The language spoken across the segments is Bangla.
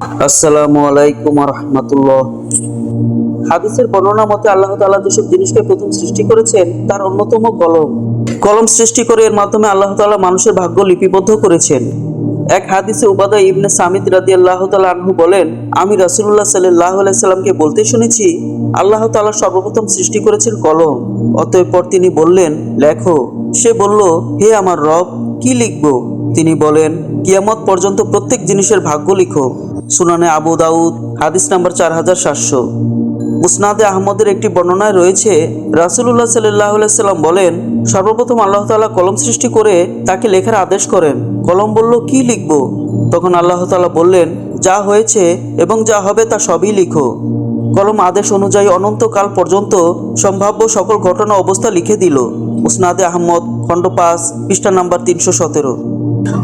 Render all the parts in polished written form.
আসসালামু আলাইকুম রহমতুল্লাহ। হাদিসের বর্ণনা মতে আল্লাহ তাআলা যেসব জিনিসকে প্রথম সৃষ্টি করেছেন তার অন্যতম কলম। কলম সৃষ্টি করে এর মাধ্যমে আল্লাহ তাআলা মানুষের ভাগ্য লিপিবদ্ধ করেছেন। এক হাদিসে উবাদা ইবনে সামিত রাদিয়াল্লাহু তাআলা আনহু বলেন, আমি রাসূলুল্লাহ সাল্লাল্লাহু আলাইহি সাল্লামকে বলতে শুনেছি, আল্লাহ তাআলা সর্বপ্রথম সৃষ্টি করেছেন কলম। অতঃপর তিনি বললেন, লেখো। সে বলল, হে আমার রব, কি লিখব? তিনি বলেন, কিয়ামত পর্যন্ত প্রত্যেক জিনিসের ভাগ্য লিখো। সুনানে আবু দাউদ, হাদিস নাম্বার 4700। মুসনাদে আহমদের একটি বর্ণনায় রয়েছে, রাসূলুল্লাহ সাল্লাল্লাহু আলাইহি সাল্লাম বলেন, সর্বপ্রথম আল্লাহ তাআলা কলম সৃষ্টি করে তাকে লেখার আদেশ করেন। কলম বলল, কি লিখব? তখন আল্লাহ তাআলা বললেন, যা হয়েছে এবং যা হবে তা সবই লিখো। কলম আদেশ অনুযায়ী অনন্তকাল পর্যন্ত সম্ভাব্য সকল ঘটনা অবস্থা লিখে দিল। মুসনাদে আহমদ, খণ্ড 5, পৃষ্ঠা নাম্বার 317।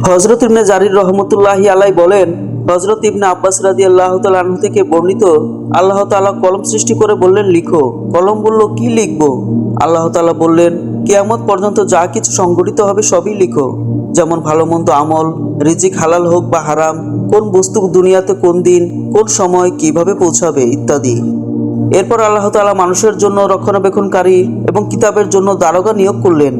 হযরত ইবনে জারির রহমতুল্লাহি আলাইহি বলেন, হযরত ইবনে আব্বাস রাদিয়াল্লাহু তাআলা আনহু থেকে বর্ণিত, আল্লাহ তাআলা কলম সৃষ্টি করে বললেন, লিখো। কলম বলল, কি লিখব? আল্লাহ তাআলা বললেন, কিয়ামত পর্যন্ত যা কিছু সংঘটিত হবে সবই লিখো, যেমন ভালো মন্দ আমল, রিজিক হালাল হোক বা হারাম, কোন বস্তু দুনিয়াতে কোন দিন কোন সময় কিভাবে পৌঁছাবে ইত্যাদি। এরপর আল্লাহ তাআলা মানুষের জন্য রক্ষণাবেক্ষণকারী এবং কিতাবের জন্য দারোগা নিয়োগ করলেন।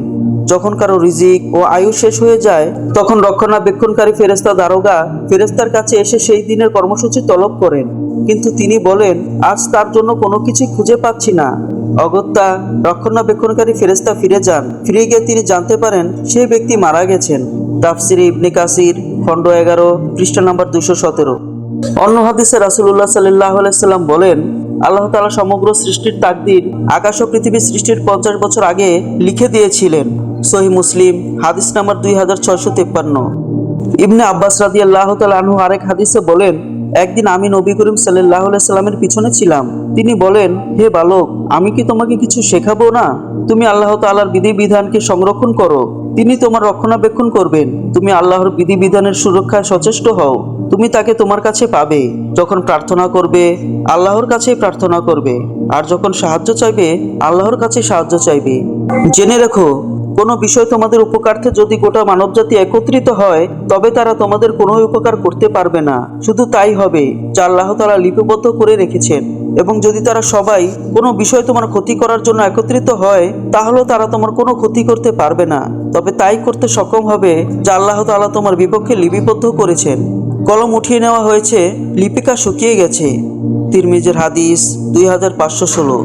যখন কারো রিজিক ও আয়ু শেষ হয়ে যায় তখন রক্ষণাবেক্ষণকারী ফেরেশতা দারোগা ফেরেশতার কাছে এসে সেই দিনের কর্মসূচি তলব করেন, কিন্তু তিনি বলেন, আজ তার জন্য কোনো কিছু খুঁজে পাচ্ছি না। অগত্যা রক্ষণাবেক্ষণকারী ফেরেশতা ফিরে যান। ফিরে গিয়ে তিনি জানতে পারেন সেই ব্যক্তি মারা গেছেন। তাফসিরে ইবনে কাসির, খণ্ড 11, পৃষ্ঠা নাম্বার 217। অন্য হাদিসে রাসূলুল্লাহ সাল্লাল্লাহু আলাইহি সাল্লাম বলেন, আল্লাহ তাআলা সমগ্র সৃষ্টির তাকদীর আকাশ ও পৃথিবী সৃষ্টির 50 বছর আগে লিখে দিয়েছিলেন। সহিহ মুসলিম, হাদিস নাম্বার 2653। ইবনে আব্বাস রাদিয়াল্লাহু তাআলা আনহু আরেক হাদিসে বলেন, একদিন আমি নবী করিম সাল্লাল্লাহু আলাইহি সাল্লামের পিছনে ছিলাম। তিনি বলেন, হে বালক, আমি কি তোমাকে কিছু শেখাবো না? তুমি আল্লাহ তাআলার বিধিবিধানকে সংরক্ষণ করো, তিনি তোমার রক্ষণাবেক্ষণ করবেন। তুমি আল্লাহর বিধিবিধানের সুরক্ষায় সচেষ্ট হও, তুমি তাকে তোমার কাছে পাবে। যখন প্রার্থনা করবে আল্লাহর কাছেই প্রার্থনা করবে, আর যখন সাহায্য চাইবে আল্লাহর কাছে সাহায্য চাইবে। জেনে রেখো, কোনো বিষয় তোমাদের উপকার্থে যদি গোটা মানবজাতি একত্রিত হয় তবে তারা তোমাদের কোনো উপকার করতে পারবে না। শুধু তাই হবে যা আল্লাহ তাআলা লিপিবদ্ধ করে রেখেছেন। এবং যদি তারা সবাই কোনো বিষয় তোমার ক্ষতি করার জন্য একত্রিত হয় তাহলে তারা তোমার কোনো ক্ষতি করতে পারবে না, তবে তাই করতে সক্ষম হবে যা আল্লাহ তাআলা তোমার বিপক্ষে লিপিবদ্ধ করেছেন। কলম উঠিয়ে নেওয়া হয়েছে, লিপিকা শুকিয়ে গেছে। তিরমিজির হাদিস 2516।